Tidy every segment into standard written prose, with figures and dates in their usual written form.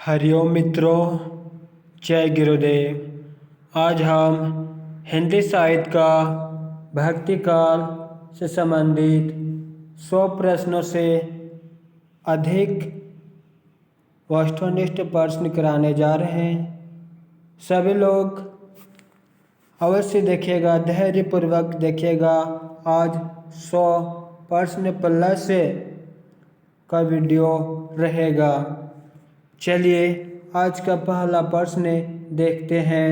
हरिओम मित्रों, जय गुरुदेव। आज हम हिंदी साहित्य का भक्ति काल से संबंधित 100 प्रश्नों से अधिक वस्तुनिष्ठ प्रश्न कराने जा रहे हैं। सभी लोग अवश्य देखिएगा, धैर्यपूर्वक देखिएगा। आज 100 प्रश्न प्लस का वीडियो रहेगा। चलिए आज का पहला प्रश्न देखते हैं।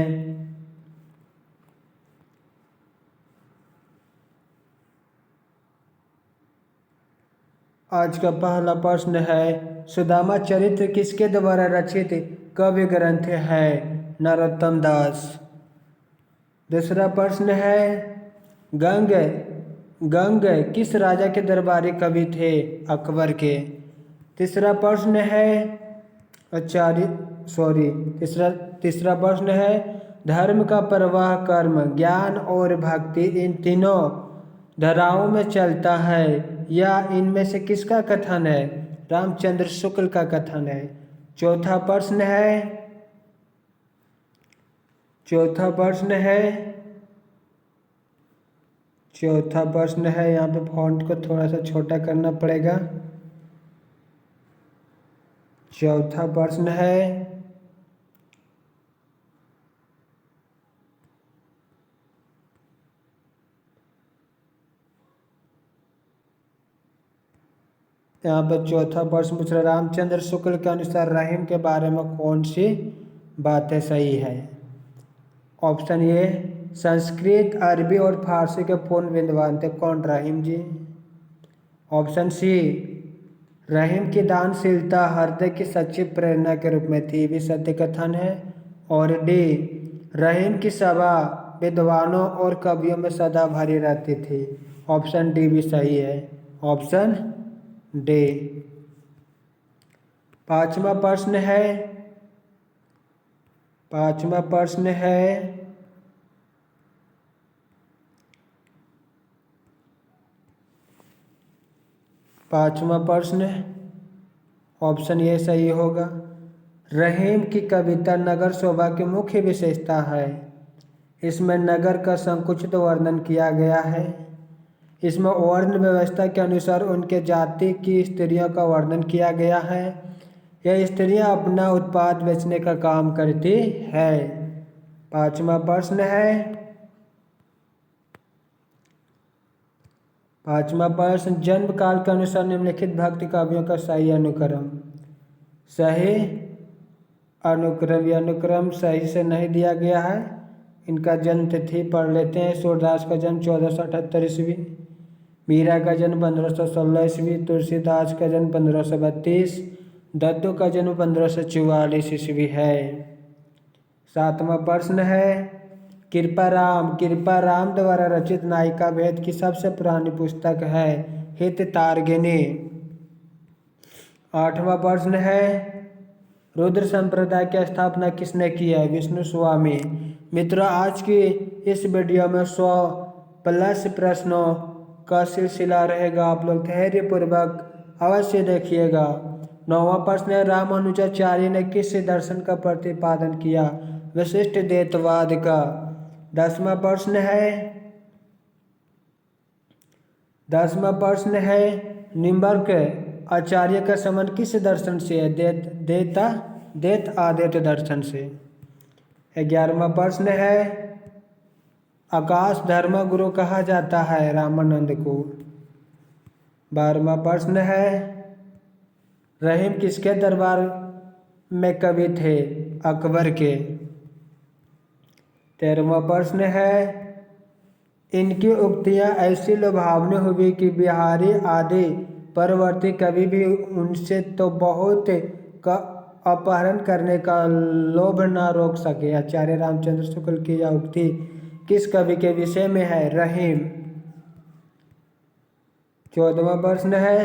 आज का पहला प्रश्न है, सुदामा चरित्र किसके द्वारा रचित काव्य ग्रंथ है? नरोत्तम दास। दूसरा प्रश्न है, गंग किस राजा के दरबारी कवि थे? अकबर के। तीसरा प्रश्न है, तीसरा प्रश्न है, धर्म का प्रवाह कर्म, ज्ञान और भक्ति इन तीनों धाराओं में चलता है या इनमें से किसका कथन है? रामचंद्र शुक्ल का कथन है। चौथा प्रश्न है, यहाँ पे फॉन्ट को थोड़ा सा छोटा करना पड़ेगा। चौथा प्रश्न है, यहाँ पर चौथा प्रश्न पूछ रहा, रामचंद्र शुक्ल के अनुसार रहीम के बारे में कौन सी बातें सही है? ऑप्शन ए, संस्कृत, अरबी और फारसी के पूर्ण विद्वान थे। कौन? रहीम जी। ऑप्शन सी, रहीम की दानशीलता हृदय की सच्ची प्रेरणा के रूप में थी, भी सत्य कथन है। और डी, रहीम की सभा विद्वानों और कवियों में सदा भरी रहती थी। ऑप्शन डी भी सही है। Option D. पांचवा प्रश्न ऑप्शन ये सही होगा। रहीम की कविता नगर शोभा की मुख्य विशेषता है। इसमें नगर का संकुचित वर्णन किया गया है। इसमें वर्ण व्यवस्था के अनुसार उनके जाति की स्त्रियों का वर्णन किया गया है। यह स्त्रियां अपना उत्पाद बेचने का काम करती है। पांचवा प्रश्न, जन्म काल के अनुसार निम्नलिखित भक्ति काव्यों का सही अनुक्रम। यह अनुक्रम सही से नहीं दिया गया है। इनका जन्म तिथि पढ़ लेते हैं। सूरदास का जन्म 1478 ईस्वी, मीरा का जन्म 1516 ईस्वी, तुलसीदास का जन्म 1532, दत्तू का जन्म 1544 ईस्वी है। सातवां प्रश्न है, कृपा राम द्वारा रचित नायिका भेद की सबसे पुरानी पुस्तक है? हित तार्गिनी। आठवां प्रश्न है, रुद्र संप्रदाय की स्थापना किसने की है? विष्णु स्वामी। मित्रों, आज की इस वीडियो में 100 प्लस प्रश्नों का सिलसिला रहेगा। आप लोग धैर्यपूर्वक अवश्य देखिएगा। 9वां प्रश्न है, रामानुजाचार्य ने किस दर्शन का प्रतिपादन किया? विशिष्ट द्वैतवाद का। 10वां प्रश्न है, निम्बर्क आचार्य का संबंध किस दर्शन से है? द्वैत आद्वैत दर्शन से। 11वां प्रश्न है, आकाश धर्म गुरु कहा जाता है रामानंद को। 12वां प्रश्न है, रहीम किसके दरबार में कवि थे? अकबर के। 13वां प्रश्न है, इनकी उक्तियां ऐसी लुभावनी हुई कि बिहारी आदि परवर्ती कवि भी उनसे तो बहुत का अपहरण करने का लोभ न रोक सके। आचार्य रामचंद्र शुक्ल की यह उक्ति किस कवि के विषय में है? रहीम। 14वां प्रश्न है,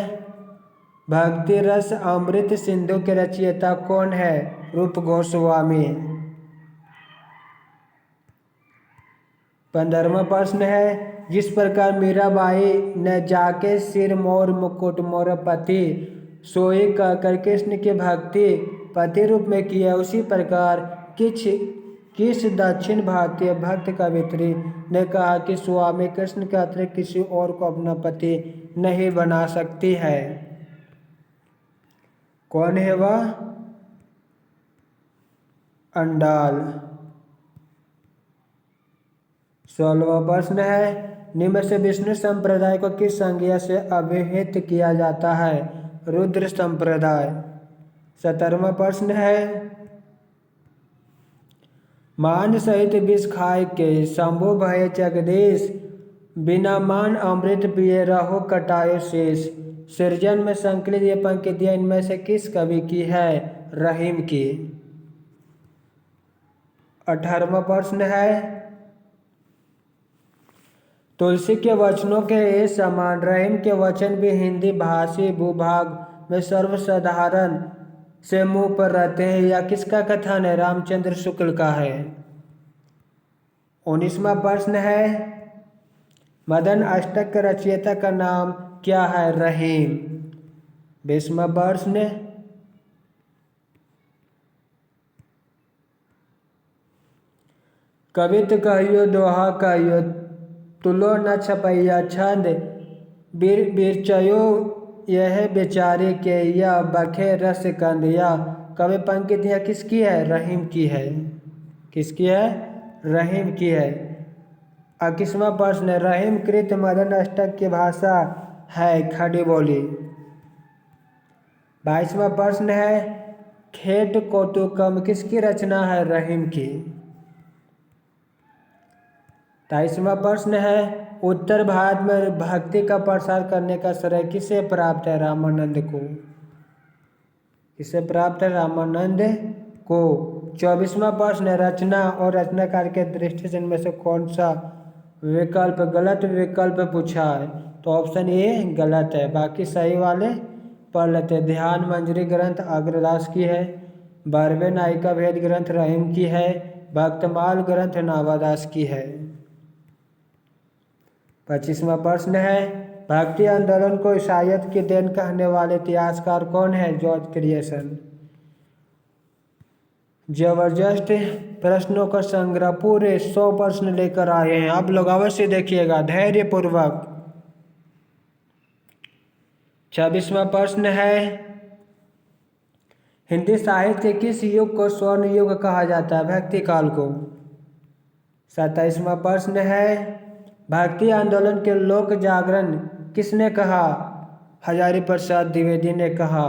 भक्ति रस अमृत सिंधु के रचयिता कौन है? रूप गोस्वामी। 15वां प्रश्न है, जिस प्रकार मीराबाई ने जाके सिर मोर मुकुट मोर पति सोई कहकर कृष्ण की भक्ति पति रूप में किया, उसी प्रकार किस दक्षिण भारतीय भक्त कवित्री ने कहा कि स्वामी कृष्ण के अतिरिक्त किसी और को अपना पति नहीं बना सकती है? कौन है वह? अंडाल। 16वां प्रश्न है, निम्न से विष्णु संप्रदाय को किस संज्ञा से अभिहित किया जाता है? रुद्र संप्रदाय। 17वां प्रश्न है, मान सहित विष खाए के शंभु भय जगदीश, बिना मान अमृत पिए रहो कटायो शेष। सृजन में संकलित ये पंक्तियां इनमें से किस कवि की है? रहीम की। 18वां प्रश्न है, तुलसी के वचनों के समान रहीम के वचन भी हिंदी भाषी भूभाग में सर्वसाधारण से मुंह पर रहते हैं, या किसका कथन है? रामचंद्र शुक्ल का है। 19वां प्रश्न है, मदन अष्टक के रचयिता का नाम क्या है? रहीम। 20वां प्रश्न, कवित कहियो दोहा कहियो, तुलो न छपैया छंद, बिरचयो यह बेचारे के, या बखे रस कंद। या कवि पंक्तियां किसकी है? रहीम की है। किसकी है? रहीम की है। 21वां प्रश्न है, रहीम कृत मदन अष्टक की भाषा है खड़ी बोली। 22वां प्रश्न है, खेट कौतुकम किसकी रचना है? रहीम की। 23वां प्रश्न है, उत्तर भारत में भक्ति का प्रसार करने का श्रेय किसे प्राप्त है? रामानंद को। किसे प्राप्त है? रामानंद को। 24वां प्रश्न है, रचना और रचनाकार के दृष्टि से इनमें से कौन सा विकल्प गलत विकल्प पूछा है? तो ऑप्शन ए गलत है, बाकी सही वाले पढ़ लेते हैं। ध्यान मंजरी ग्रंथ अग्रदास की है, 12वें नायिका भेद ग्रंथ रहीम की है, भक्तमाल ग्रंथ नावादास की है। 25वां प्रश्न है, भक्ति आंदोलन को ईसाईयत की देन कहने वाले इतिहासकार कौन है? George creation. जबरदस्त प्रश्नों का संग्रह, पूरे 100 प्रश्न लेकर आए हैं, आप लोग अवश्य देखिएगा धैर्य पूर्वक। 26वां प्रश्न है, हिंदी साहित्य किस युग को स्वर्ण युग कहा जाता है? भक्ति काल को। 27वां प्रश्न है, भक्ति आंदोलन के लोक जागरण किसने कहा? हजारी प्रसाद द्विवेदी ने कहा।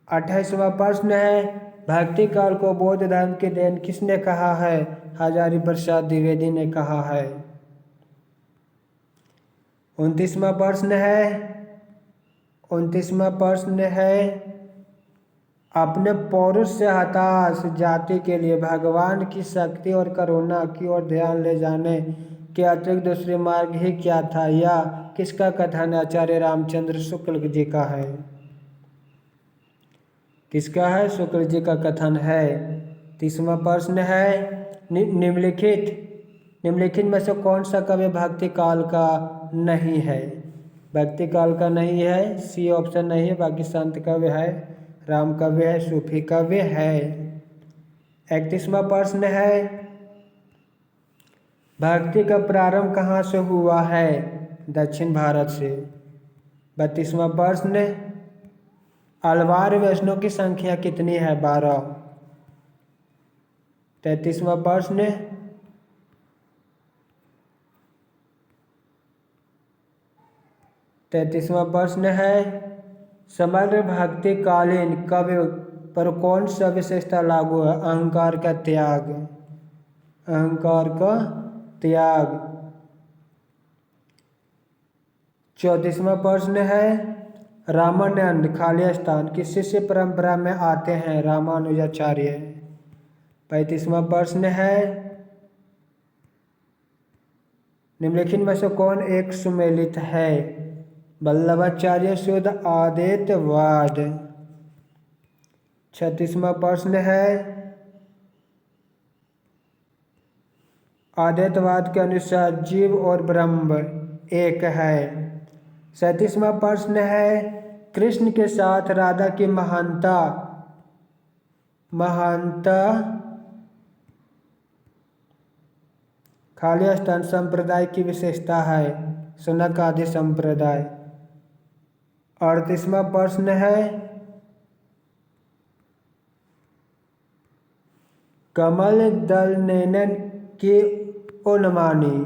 28वां प्रश्न है, भक्ति काल को बौद्ध धर्म की देन किसने कहा है? हजारी प्रसाद द्विवेदी ने कहा है। 29वां प्रश्न है, अपने पौरुष से हताश जाति के लिए भगवान की शक्ति और करुणा की ओर ध्यान ले जाने के अतिरिक्त दूसरे मार्ग ही क्या था? या किसका कथन आचार्य रामचंद्र शुक्ल जी का है? किसका है? शुक्ल जी का कथन है। 30वां प्रश्न है, निम्नलिखित में से कौन सा कवि भक्ति काल का नहीं है? भक्ति काल का नहीं है, सी ऑप्शन नहीं है, बाकी संत कवि है, राम कवि है, सूफी कवि है। 31वां प्रश्न है, भक्ति का प्रारंभ कहाँ से हुआ है? दक्षिण भारत से। 32वां प्रश्न, अलवार वैष्णव की संख्या कितनी है? 12। 33वां प्रश्न, है, समग्र भक्ति कालीन कवि पर कौन सा विशेषता लागू है? अहंकार का त्याग। अहंकार का त्याग। 34वां प्रश्न है, रामानंद खाली स्थान किस शिष्य परंपरा में आते हैं? रामानुजाचार्य। 35वां प्रश्न है, निम्नलिखित में से कौन एक सुमेलित है? वल्लभाचार्य शुद्ध अद्वैतवाद। 36वां प्रश्न है, अद्वैतवाद के अनुसार जीव और ब्रह्म एक है। 37वां प्रश्न है, कृष्ण के साथ राधा की महानता महानता खाली स्थान संप्रदाय की विशेषता है, शनक आदि संप्रदाय। 38वां प्रश्न है, कमल दल नैनन की उन्मानी,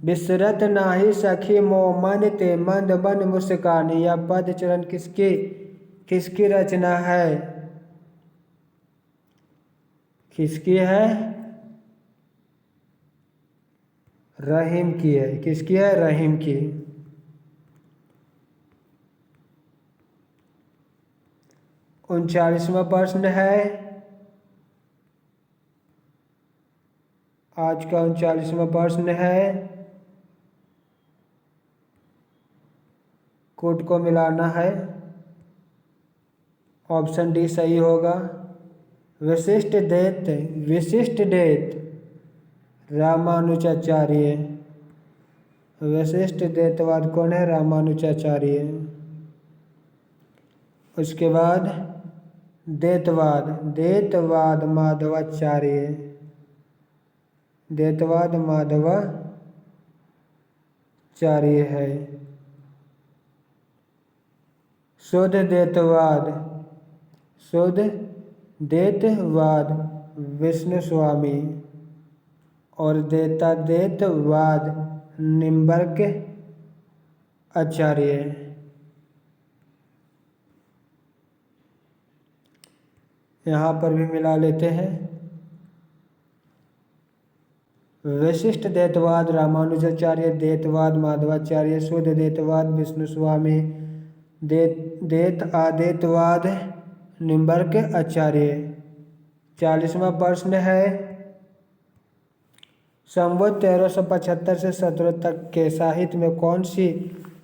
बिसरत नाही सखी मोह मन ते मंद बन मुस्कानी। यह पद चरण किसकी रचना है? किसकी है? रहीम की है। किसकी है? रहीम की। 39वां प्रश्न है, आज का 39वां प्रश्न है, कोट को मिलाना है। ऑप्शन डी सही होगा। विशिष्ट द्वैत रामानुजाचार्य। विशिष्ट द्वैतवाद कौन है? रामानुजाचार्य। उसके बाद द्वैतवाद माधवाचार्य। द्वैतवाद माधवाचार्य है। शुद्ध द्वैतवाद विष्णु स्वामी और द्वैतवाद निम्बर्क आचार्य। यहाँ पर भी मिला लेते हैं। विशिष्ट द्वैतवाद रामानुजाचार्य, द्वैतवाद माधवाचार्य, शुद्ध द्वैतवाद विष्णु स्वामी, द्वैतवाद निम्बर्क आचार्य। 40वां प्रश्न है, संवत 1375 से 17 तक के साहित्य में कौन सी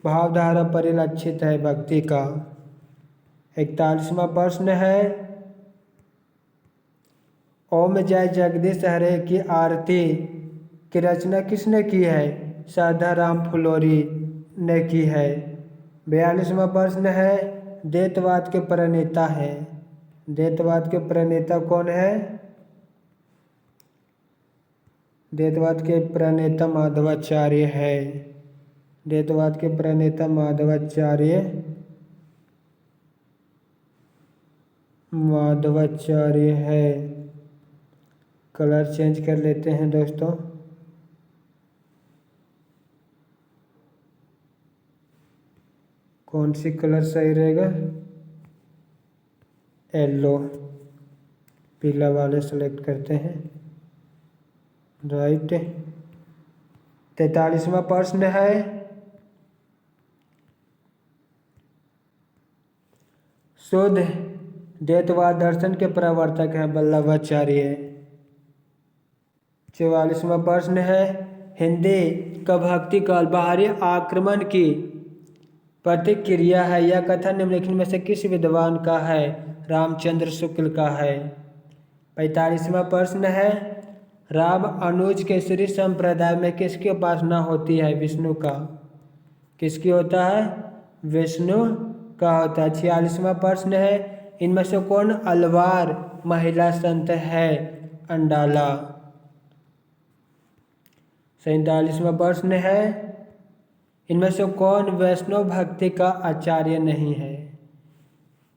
भावधारा परिलक्षित है? भक्ति का। 41वां प्रश्न है, ओम जय जगदीश हरे की आरती की रचना किसने की है? साधाराम फुलोरी ने की है। 42वां प्रश्न है, द्वैतवाद के प्रणेता है। द्वैतवाद के प्रणेता कौन है? द्वैतवाद के प्रणेता माधवाचार्य है। द्वैतवाद के प्रणेता माधवाचार्य है। कलर चेंज कर लेते हैं दोस्तों। कौन सी कलर सही रहेगा? येलो, पीला वाले सेलेक्ट करते हैं। राइट। 43वां प्रश्न है, शुद्ध द्वैतवाद दर्शन के प्रवर्तक हैं वल्लभाचार्य। 44वां प्रश्न है, हिंदी का भक्ति काल बाहरी आक्रमण की प्रतिक्रिया है। यह कथन निम्नलिखित में से किस विद्वान का है? रामचंद्र शुक्ल का है। 45वां प्रश्न है, राम अनुज केसरी संप्रदाय में किसकी उपासना होती है? विष्णु का। किसकी होता है? विष्णु का होता है। 46वां प्रश्न है, इनमें से कौन अलवार महिला संत है? अंडाला। 47वां प्रश्न है, इनमें से कौन वैष्णव भक्ति का आचार्य नहीं है?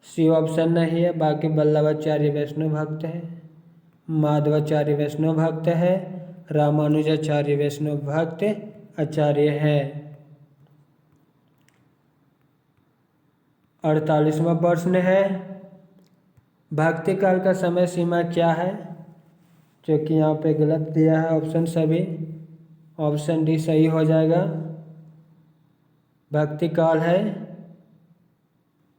सी ऑप्शन नहीं है। बाकी वल्लभाचार्य वैष्णव भक्त है, माधवाचार्य वैष्णव भक्त है, रामानुजाचार्य वैष्णव भक्त आचार्य है। 48वां प्रश्न है, भक्ति काल का समय सीमा क्या है? जो कि यहाँ पे गलत दिया है ऑप्शन सभी। ऑप्शन डी सही हो जाएगा। भक्ति काल है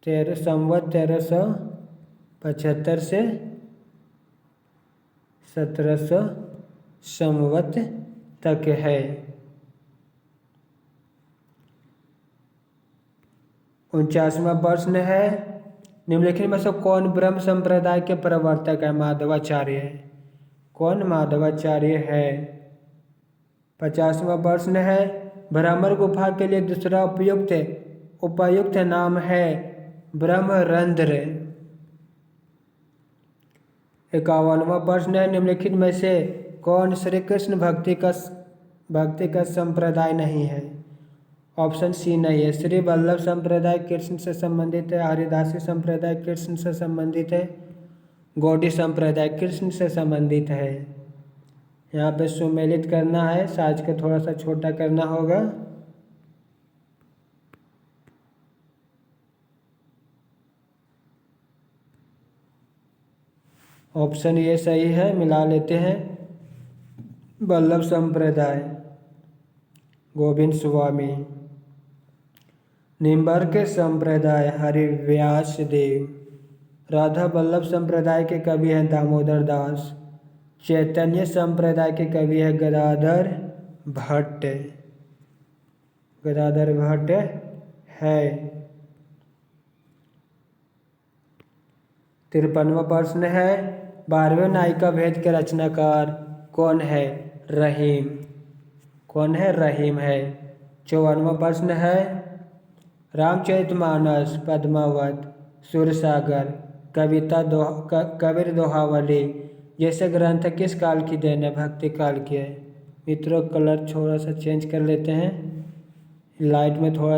संवत 1375 से 1700 संवत तक है। 49वां प्रश्न है, निम्नलिखित में से कौन ब्रह्म संप्रदाय के प्रवर्तक है? माधवाचार्य है। कौन? माधवाचार्य है। 50वां प्रश्न है, भ्रमर गुफा के लिए दूसरा उपयुक्त नाम है? ब्रह्मरंध्र। 51वां प्रश्न है, निम्नलिखित में से कौन श्री कृष्ण भक्ति का संप्रदाय नहीं है? ऑप्शन सी नहीं है। श्री वल्लभ संप्रदाय कृष्ण से संबंधित है, हरिदासी संप्रदाय कृष्ण से संबंधित है, गौड़ी संप्रदाय कृष्ण से संबंधित है। यहाँ पे सुमेलित करना है, साइज को थोड़ा सा छोटा करना होगा। ऑप्शन ये सही है, मिला लेते हैं। वल्लभ संप्रदाय, गोविंद स्वामी। निम्बर्क संप्रदाय, हरिव्यास देव। राधा वल्लभ संप्रदाय के कवि हैं दामोदर दास। चैतन्य संप्रदाय के कवि है गदाधर भट्ट। गदाधर भट्ट है। 53वां प्रश्न है, 12वें नायिका भेद के रचनाकार कौन है? रहीम। कौन है? रहीम है। 54वां प्रश्न है, रामचरितमानस, पद्मावत, सूरसागर, कबीर दोहावली जैसे ग्रंथ किस काल की देन है? भक्ति काल की है। मित्रों कलर थोड़ा सा चेंज कर लेते हैं, लाइट में थोड़ा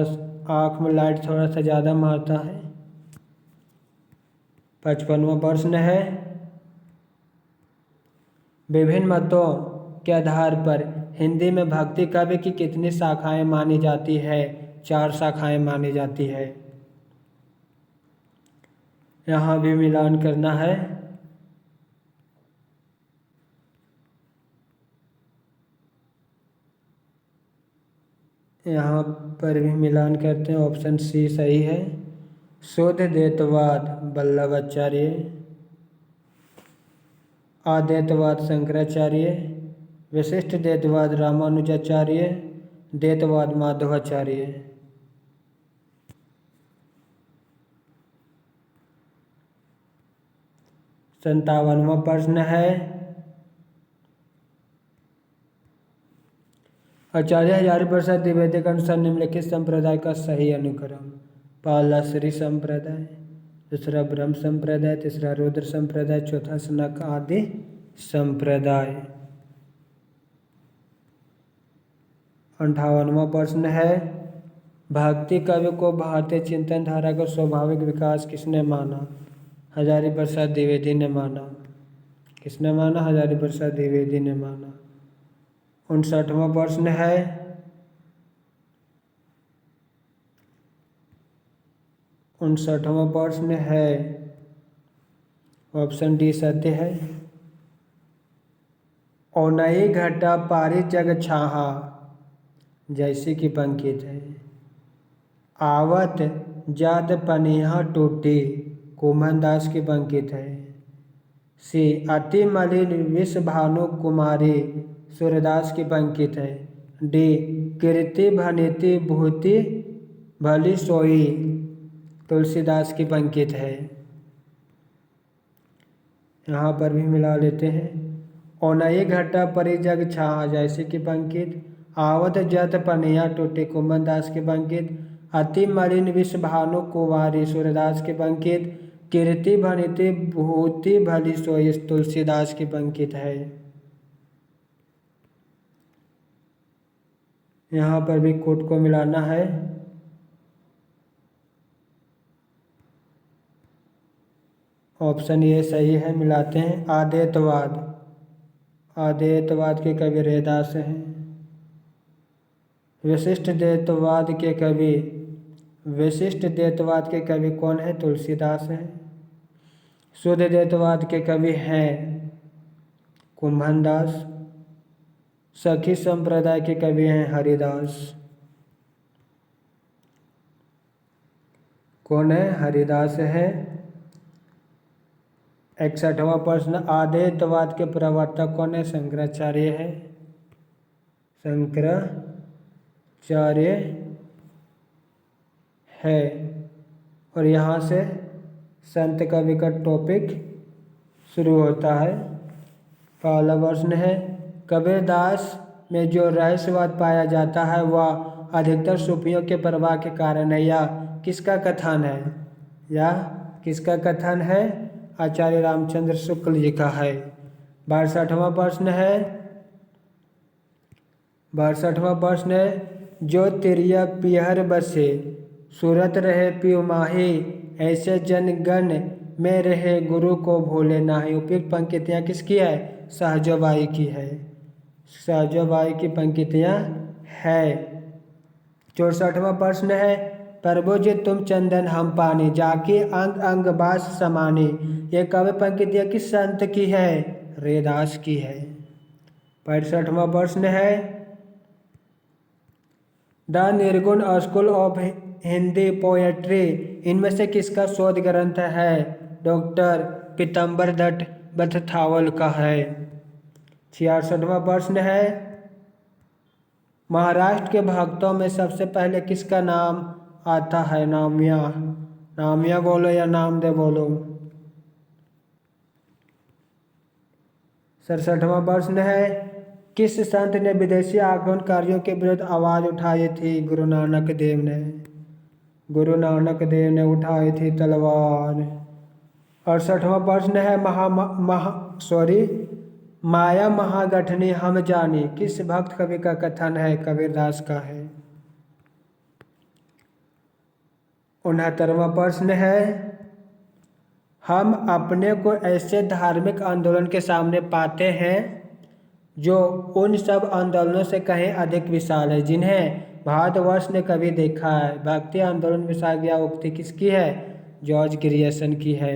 आँख में लाइट थोड़ा सा ज़्यादा मारता है। 55वां प्रश्न है, विभिन्न मतों के आधार पर हिंदी में भक्ति काव्य की कितनी शाखाएं मानी जाती है? 4 शाखाएं मानी जाती है। यहाँ भी मिलान करना है। यहाँ पर भी मिलान करते हैं, ऑप्शन सी सही है। शुद्ध द्वैतवाद वल्लभाचार्य, अद्वैतवाद शंकराचार्य, विशिष्ट द्वैतवाद रामानुजाचार्य, द्वैतवाद माधवाचार्य। 57वां प्रश्न है, आचार्य हजारी प्रसाद द्विवेदी के अनुसार निम्नलिखित संप्रदाय का सही अनुक्रम? पहला श्री संप्रदाय, दूसरा ब्रह्म संप्रदाय, तीसरा रुद्र संप्रदाय, चौथा सनक आदि संप्रदाय। 58वां प्रश्न है, भक्ति काव्य को भारतीय चिंतन धारा का स्वाभाविक विकास किसने माना? हजारी प्रसाद द्विवेदी ने माना। किसने माना? हजारी प्रसाद द्विवेदी ने माना। 59वां प्रश्न है, ऑप्शन डी सत्य है। औनई घटा पारी जग छाहा जैसी की पंकित है। आवत जात पनिहा टूटी कुमन दास की पंकित है। सी अति मलिन विष भानु कुमारी सूर्यदास की पंकित है। डी कीर्ति भनिति भूति भली सोई तुलसीदास की पंकित है। यहाँ पर भी मिला लेते हैं। औनई घटा परी जग छाहा जैसे की पंकित, आवत जत पनिया टूटी कुमन दास की पंकित, अति मलिन विष भानु कुमारी सूर्यदास की पंकित, कीर्ति भनिति भूति भली सोई तुलसीदास की पंकित है। यहाँ पर भी कोट को मिलाना है। ऑप्शन ये सही है, मिलाते हैं। अद्वैतवाद के कवि रैदास हैं। विशिष्ट द्वैतवाद के कवि कौन है? तुलसीदास हैं। शुद्ध द्वैतवाद के कवि हैं कुंभन दास। सखी संप्रदाय के कवि हैं हरिदास। कौन है? हरिदास है। 61वां प्रश्न, अद्वैतवाद के प्रवर्तक कौन है? शंकराचार्य है। शंकराचार्य है। और यहाँ से संत कवि का टॉपिक शुरू होता है। पहला प्रश्न है, कबीरदास में जो रहस्यवाद पाया जाता है वह अधिकतर सूफियों के प्रभाव के कारण है या किसका कथन है? आचार्य रामचंद्र शुक्ल जी का है। 62वां प्रश्न है जो तिरिया पिहर बसे सूरत रहे पियु माही ऐसे जन गण में रहे गुरु को भूले नाही। उपयुक्त पंक्तियाँ किसकी है? सहजोबाई की है। सहजोबाई की पंक्तियाँ है। 64वां प्रश्न है प्रभु जी तुम चंदन हम पानी जाके अंग अंग बास समानी। ये काव्य पंक्तियाँ किस संत की है? रैदास की है। 65वां प्रश्न है द निर्गुण स्कूल ऑफ हिंदी पोएट्री इनमें से किसका शोध ग्रंथ है? डॉक्टर पीतम्बर दत्त बथथावल का है। 66वां प्रश्न है महाराष्ट्र के भक्तों में सबसे पहले किसका नाम आता है? नामिया। नामिया बोलो या नामदेव बोलो। 67वां प्रश्न है किस संत ने विदेशी आक्रमणकारियों के विरुद्ध आवाज उठाई थी? गुरु नानक देव ने। गुरु नानक देव ने उठाई थी तलवार। 68वां प्रश्न है माया महागठनी हम जानी किस भक्त कवि का कथन है? कबीरदास का है। 69वां प्रश्न है हम अपने को ऐसे धार्मिक आंदोलन के सामने पाते हैं जो उन सब आंदोलनों से कहीं अधिक विशाल है जिन्हें भारतवर्ष ने कभी देखा है। भक्ति आंदोलन विशागिया उक्ति किसकी है? जॉर्ज ग्रियर्सन की है।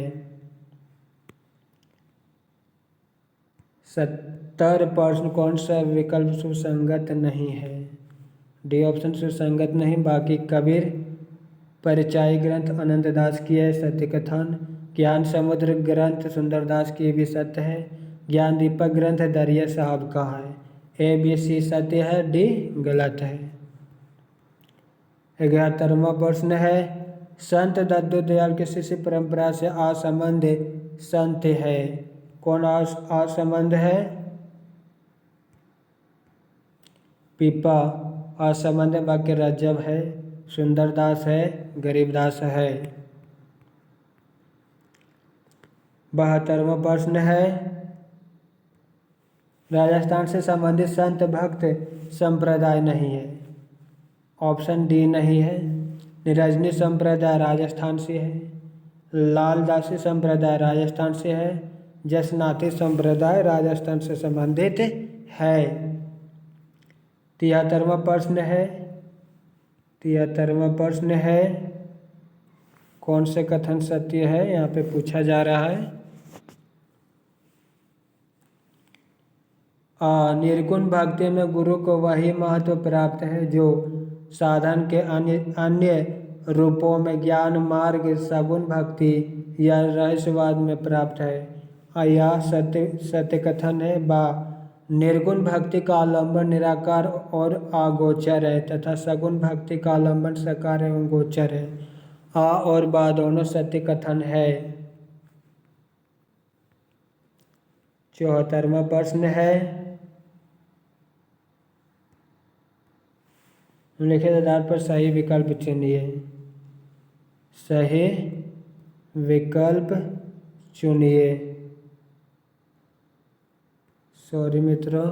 70 प्रश्न कौन सा विकल्प सुसंगत नहीं है? डी ऑप्शन सुसंगत नहीं। बाकी कबीर परिचय ग्रंथ अनंतदास की है। सत्य कथन ज्ञान समुद्र ग्रंथ सुंदरदास की भी सत्य है। ज्ञान दीपक ग्रंथ दरिया साहब का है। ए बी सी सत्य है, डी गलत है। 71वां प्रश्न है संत दद्दू दयाल के शिष्य परंपरा से असंबंध संत है। कौन असंबंध है? पीपा असंबंध वाक्य रज्जब है। सुंदरदास है, गरीबदास है। 72वां प्रश्न है राजस्थान से संबंधित संत भक्त संप्रदाय नहीं है। ऑप्शन डी नहीं है। निरजनी संप्रदाय राजस्थान से है। लालदासी संप्रदाय राजस्थान से है। जसनाथी संप्रदाय राजस्थान से संबंधित है। 73वां प्रश्न है कौन से कथन सत्य है? यहाँ पे पूछा जा रहा है। निर्गुण भक्ति में गुरु को वही महत्व प्राप्त है जो साधन के अन्य रूपों में ज्ञान मार्ग सगुण भक्ति या रहस्यवाद में प्राप्त है। यह सत्य कथन है। बा निर्गुण भक्ति का आलंबन निराकार और अगोचर है तथा सगुण भक्ति का आलंबन साकार एवं गोचर है। आ और बा दोनों सत्य कथन है। 74वां प्रश्न है लिखित आधार पर सही विकल्प चुनिए। सही विकल्प चुनिए। सॉरी मित्रों।